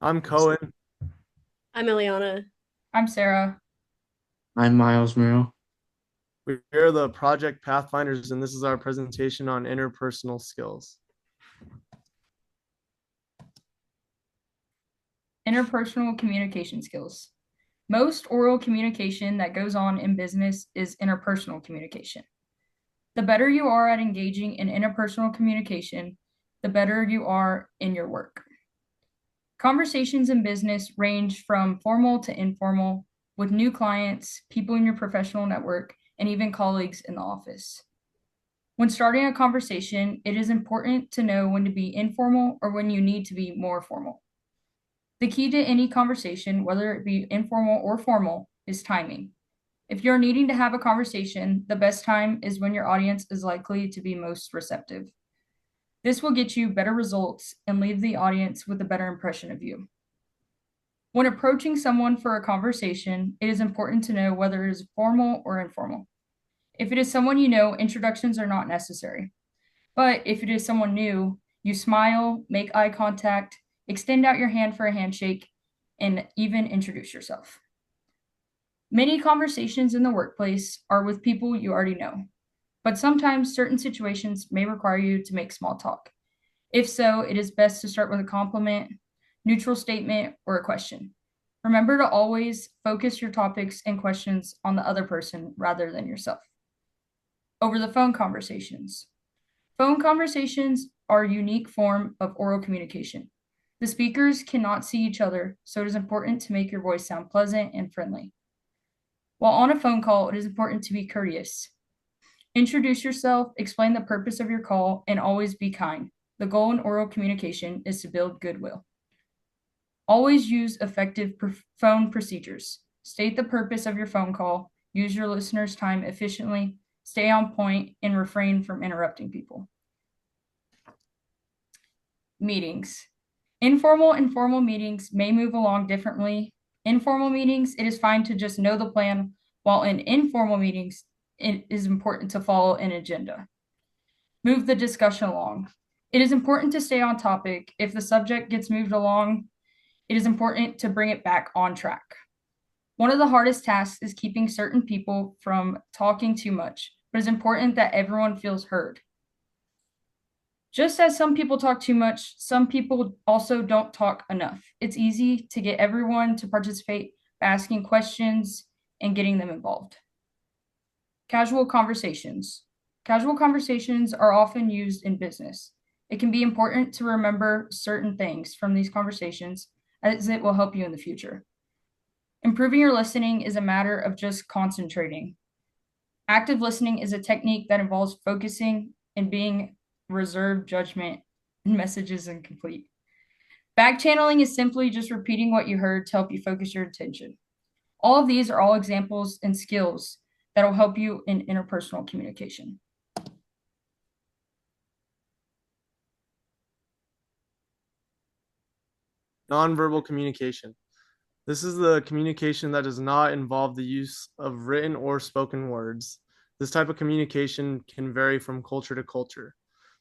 I'm Cohen. I'm Ileana. I'm Sarah. I'm Miles Merrill. We are the Project Pathfinders, and this is our presentation on interpersonal skills. Interpersonal communication skills. Most oral communication that goes on in business is interpersonal communication. The better you are at engaging in interpersonal communication, the better you are in your work. Conversations in business range from formal to informal with new clients, people in your professional network, and even colleagues in the office. When starting a conversation, it is important to know when to be informal or when you need to be more formal. The key to any conversation, whether it be informal or formal, is timing. If you're needing to have a conversation, the best time is when your audience is likely to be most receptive. This will get you better results and leave the audience with a better impression of you. When approaching someone for a conversation, it is important to know whether it is formal or informal. If it is someone you know, introductions are not necessary. But if it is someone new, you smile, make eye contact, extend out your hand for a handshake, and even introduce yourself. Many conversations in the workplace are with people you already know, but sometimes certain situations may require you to make small talk. If so, it is best to start with a compliment, neutral statement, or a question. Remember to always focus your topics and questions on the other person rather than yourself. Over the phone conversations. Phone conversations are a unique form of oral communication. The speakers cannot see each other, so it is important to make your voice sound pleasant and friendly. While on a phone call, it is important to be courteous. Introduce yourself, explain the purpose of your call, and always be kind. The goal in oral communication is to build goodwill. Always use effective phone procedures. State the purpose of your phone call, use your listener's time efficiently, stay on point, and refrain from interrupting people. Meetings. Informal and formal meetings may move along differently. Informal meetings, it is fine to just know the plan, while in informal meetings, it is important to follow an agenda. Move the discussion along. It is important to stay on topic. If the subject gets moved along, it is important to bring it back on track. One of the hardest tasks is keeping certain people from talking too much, but it's important that everyone feels heard. Just as some people talk too much, some people also don't talk enough. It's easy to get everyone to participate by asking questions and getting them involved. Casual conversations. Casual conversations are often used in business. It can be important to remember certain things from these conversations as it will help you in the future. Improving your listening is a matter of just concentrating. Active listening is a technique that involves focusing and being reserved judgment and messages incomplete. Back channeling is simply just repeating what you heard to help you focus your attention. All of these are all examples and skills that will help you in interpersonal communication. Nonverbal communication. This is the communication that does not involve the use of written or spoken words. This type of communication can vary from culture to culture.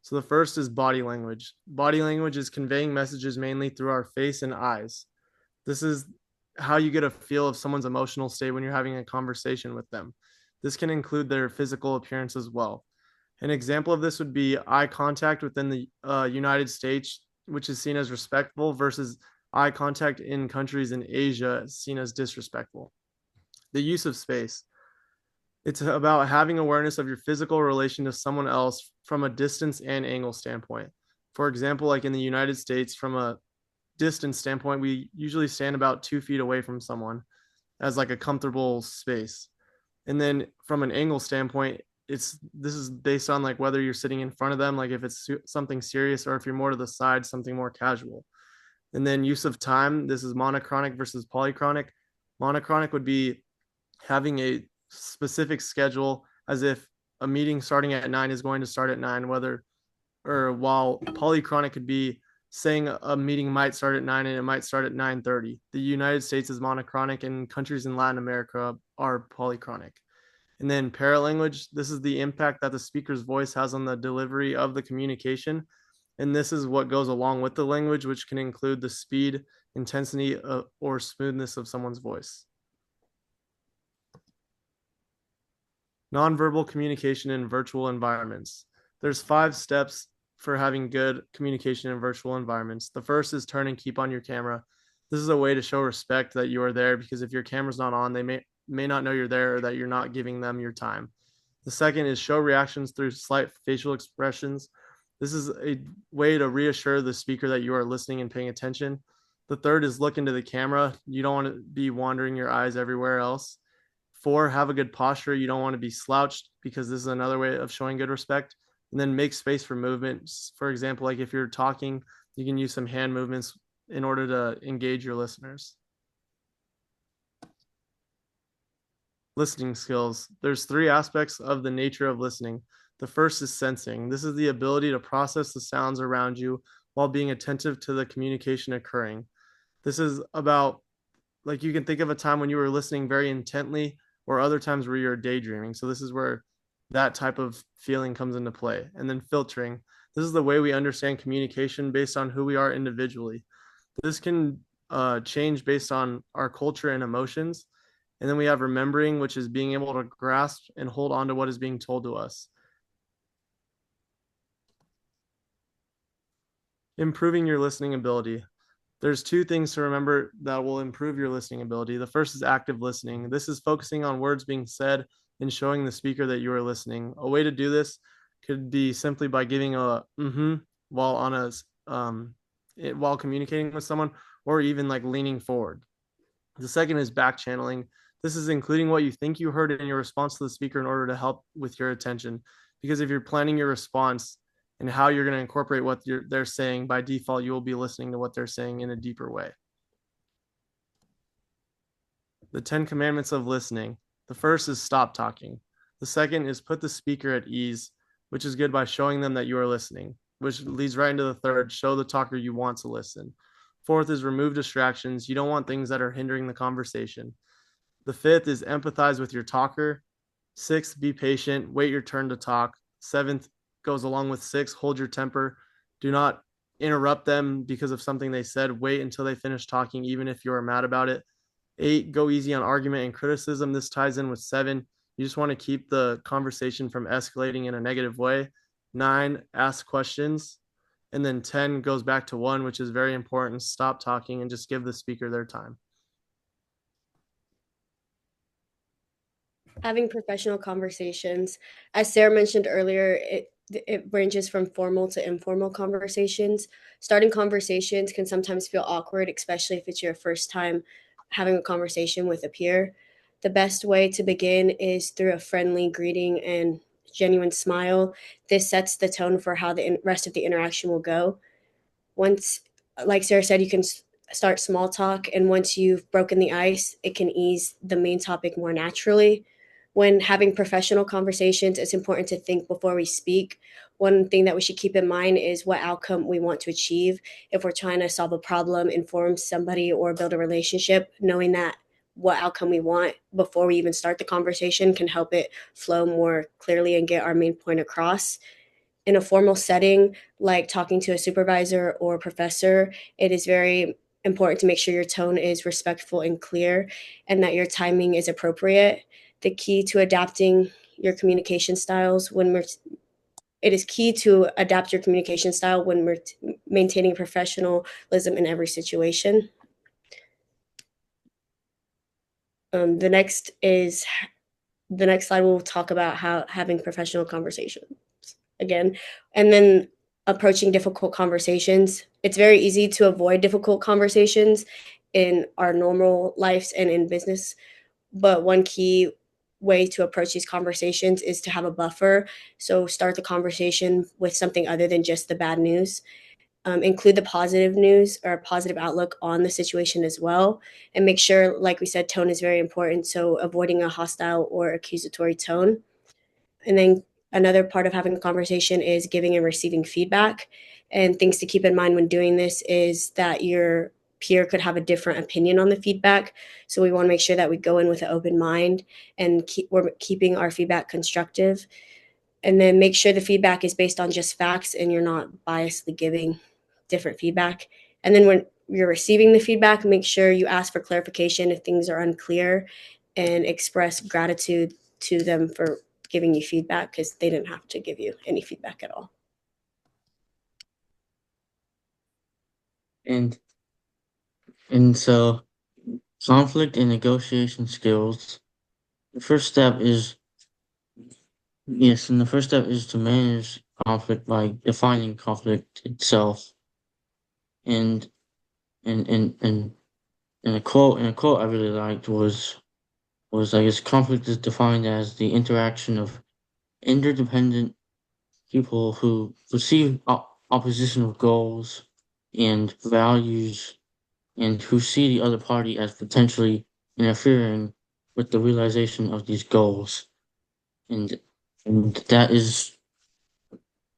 So the first is body language. Body language is conveying messages mainly through our face and eyes. This is how you get a feel of someone's emotional state when you're having a conversation with them. This can include their physical appearance as well. An example of this would be eye contact within the United States, which is seen as respectful, versus eye contact in countries in Asia seen as disrespectful. The use of space. It's about having awareness of your physical relation to someone else from a distance and angle standpoint. For example, like in the United States, from a distance standpoint, we usually stand about 2 feet away from someone as like a comfortable space. And then from an angle standpoint, this is based on like whether you're sitting in front of them, like if it's something serious, or if you're more to the side, something more casual. And then use of time, this is monochronic versus polychronic. Monochronic would be having a specific schedule, as if a meeting starting at 9 is going to start at 9, whether or while polychronic could be saying a meeting might start at 9 and it might start at 9:30. The United States is monochronic and countries in Latin America are polychronic. And then paralanguage, this is the impact that the speaker's voice has on the delivery of the communication. And this is what goes along with the language, which can include the speed, intensity, or smoothness of someone's voice. Nonverbal communication in virtual environments. There's 5 steps for having good communication in virtual environments. The first is turn and keep on your camera. This is a way to show respect that you are there, because if your camera's not on, they may not know you're there, or that you're not giving them your time. The second is show reactions through slight facial expressions. This is a way to reassure the speaker that you are listening and paying attention. The third is look into the camera. You don't want to be wandering your eyes everywhere else. 4, have a good posture. You don't want to be slouched, because this is another way of showing good respect. And then make space for movements. For example, like if you're talking, you can use some hand movements in order to engage your listeners. Listening skills. There's 3 aspects of the nature of listening. The first is sensing. This is the ability to process the sounds around you while being attentive to the communication occurring. This is about, like, you can think of a time when you were listening very intently, or other times where you're daydreaming. So this is where that type of feeling comes into play. And then filtering. This is the way we understand communication based on who we are individually. This can change based on our culture and emotions. And then we have remembering, which is being able to grasp and hold on to what is being told to us. Improving your listening ability. There's 2 things to remember that will improve your listening ability. The first is active listening. This is focusing on words being said and showing the speaker that you are listening. A way to do this could be simply by giving a while on while communicating with someone, or even like leaning forward. The second is back channeling. This is including what you think you heard in your response to the speaker in order to help with your attention. Because if you're planning your response and how you're going to incorporate what they're saying, by default, you will be listening to what they're saying in a deeper way. The 10 commandments of listening. The first is stop talking. The second is put the speaker at ease, which is good by showing them that you are listening, which leads right into the third, show the talker you want to listen. Fourth is remove distractions. You don't want things that are hindering the conversation. The fifth is empathize with your talker. Sixth, be patient. Wait your turn to talk. Seventh goes along with 6, hold your temper. Do not interrupt them because of something they said. Wait until they finish talking, even if you are mad about it. 8, go easy on argument and criticism. This ties in with 7. You just want to keep the conversation from escalating in a negative way. 9, ask questions. And then 10 goes back to 1, which is very important. Stop talking and just give the speaker their time. Having professional conversations. As Sarah mentioned earlier, it ranges from formal to informal conversations. Starting conversations can sometimes feel awkward, especially if it's your first time having a conversation with a peer. The best way to begin is through a friendly greeting and genuine smile. This sets the tone for how the rest of the interaction will go. Once, like Sarah said, you can start small talk, and once you've broken the ice, it can ease the main topic more naturally. When having professional conversations, it's important to think before we speak. One thing that we should keep in mind is what outcome we want to achieve. If we're trying to solve a problem, inform somebody, or build a relationship, knowing that what outcome we want before we even start the conversation can help it flow more clearly and get our main point across. In a formal setting, like talking to a supervisor or professor, it is very important to make sure your tone is respectful and clear, and that your timing is appropriate. The key to adapting your communication styles when we're it is key to adapt your communication style when we're maintaining professionalism in every situation. The next slide will talk about how having professional conversations again, and then approaching difficult conversations. It's very easy to avoid difficult conversations in our normal lives and in business, but one key way to approach these conversations is to have a buffer. So start the conversation with something other than just the bad news. Include the positive news or a positive outlook on the situation as well. And make sure, like we said, tone is very important. So avoiding a hostile or accusatory tone. And then another part of having a conversation is giving and receiving feedback. And things to keep in mind when doing this is that your peer could have a different opinion on the feedback. So we want to make sure that we go in with an open mind and we're keeping our feedback constructive. And then make sure the feedback is based on just facts and you're not biasedly giving different feedback. And then when you're receiving the feedback, make sure you ask for clarification if things are unclear and express gratitude to them for giving you feedback because they didn't have to give you any feedback at all. And so conflict and negotiation skills. The first step is the first step is to manage conflict by defining conflict itself. And and and and, and a quote I really liked was I guess conflict is defined as the interaction of interdependent people who perceive oppositional goals and values and who see the other party as potentially interfering with the realization of these goals. And that is,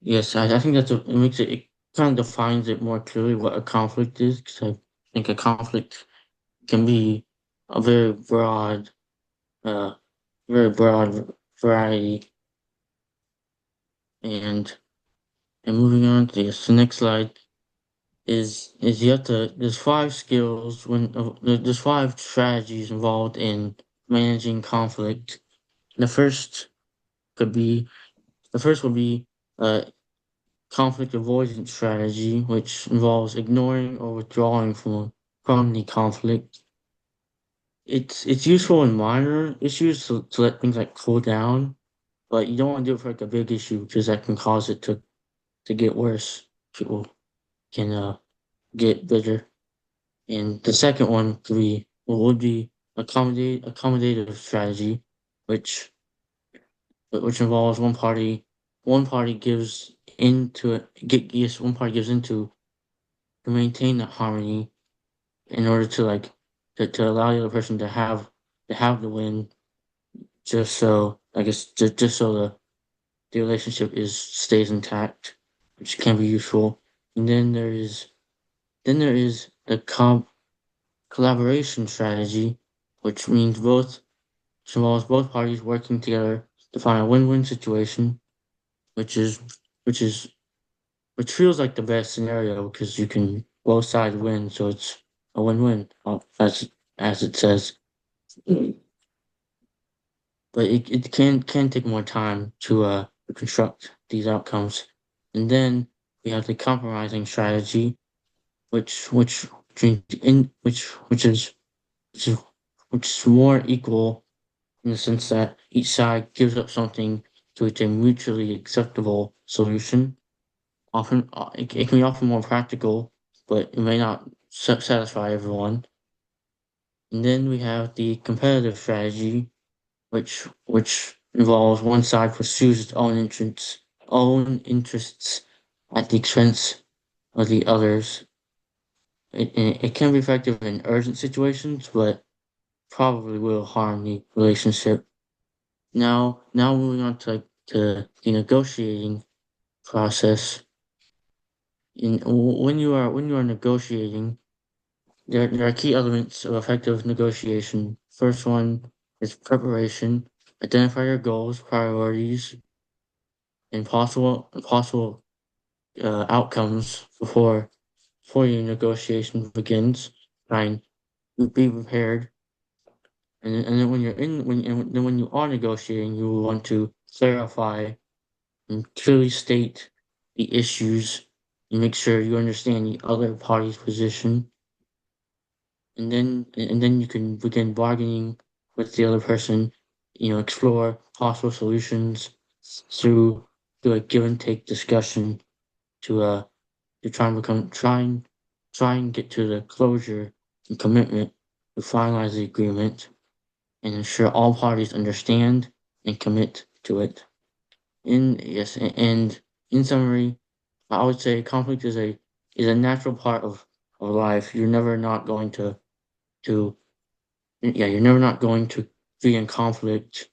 yes, I think it makes it kind of defines it more clearly what a conflict is, because I think a conflict can be a uh, very broad variety. And moving on to this, the next slide is you have to there's five skills there's five strategies involved in managing conflict. The first could be the first would be a conflict avoidance strategy, which involves ignoring or withdrawing from the conflict. It's useful in minor issues to let things like cool down, but you don't want to do it for like a big issue because that can cause it to get worse. People can get bitter. And the second one would be accommodative strategy, which involves one party gives into it yes, one party gives into to maintain the harmony in order to to allow the other person to have the win, just so I guess just so the relationship is stays intact, which can be useful. And then there is the collaboration strategy, which means which involves both parties working together to find a win-win situation, which is which is which feels like the best scenario because you can both sides win, so it's a win-win, as it says. But it can take more time to construct these outcomes. And then we have the compromising strategy, which is which is which is more equal in the sense that each side gives up something to reach a mutually acceptable solution. Often, it can be often more practical, but it may not satisfy everyone. And then we have the competitive strategy, which involves one side pursues its own interests at the expense of the others. It can be effective in urgent situations, but probably will harm the relationship. Now moving on to the negotiating process. When you are negotiating, there are key elements of effective negotiation. First one is preparation. Identify your goals, priorities, and possible outcomes before your negotiation begins. Try and be prepared. And then when you're in when then when you are negotiating, you will want to clarify and clearly state the issues and make sure you understand the other party's position. And then you can begin bargaining with the other person, explore possible solutions through a give and take discussion to try and get to the closure and commitment to finalize the agreement and ensure all parties understand and commit to it. And in summary, I would say conflict is a natural part of life. You're never not going to you're never not going to be in conflict.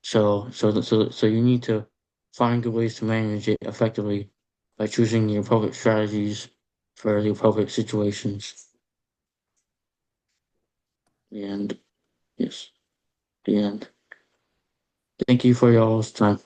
So you need to find good ways to manage it effectively by choosing the appropriate strategies for the appropriate situations. And yes, the end. Thank you for y'all's time.